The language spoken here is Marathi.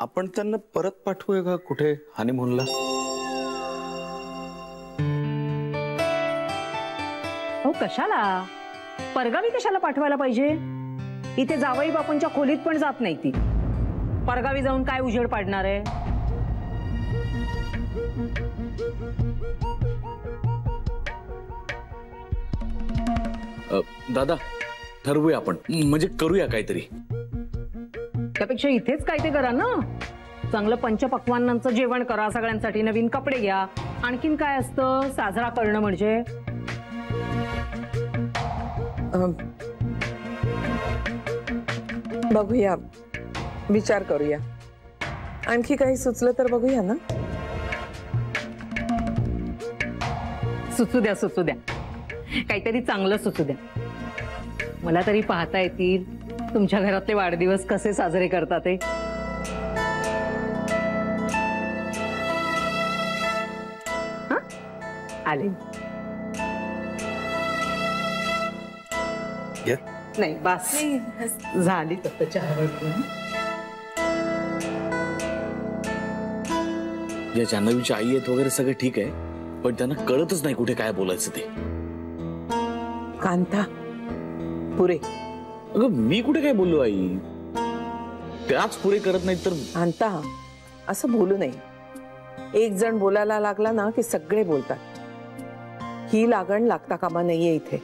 आपण त्यांना परत पाठवूया का कुठे हनीमूनला? हो कशाला, परगावी कशाला पाठवायला पाहिजे? इथे जावई बापूंच्या खोलीत पण जात नाही ती. परगावी जाऊन काय उजेड पाडणार आहे? दादा ठरवूया आपण, म्हणजे करूया काहीतरी. त्यापेक्षा इथेच काय ते करा ना. चांगलं पंचपक्वान्नांचं जेवण करा, सगळ्यांसाठी नवीन कपडे घ्या. आणखीन काय असतं साजरा करणं म्हणजे? बघूया, विचार करूया. आणखी काही सुचलं तर बघूया ना. सुचू द्या, सुचू द्या, काहीतरी चांगलं सुचू द्या. मला तरी पाहता येतील तुमच्या घरातले वाढदिवस कसे साजरे करतात ते. आले नाही बस झाली तर चहा. या जान्हवीची आई आहेत वगैरे सगळं ठीक आहे, पण त्यांना कळतच नाही कुठे काय बोलायचं ते. कांता पुरे. अगं मी कुठे काय बोललो आई? त्याच पुरे करत नाहीत तर. कांता असं बोलू नये. एक जण बोलायला लागला ना की सगळे बोलतात. ही लागण लागता कामा नाहीये इथे.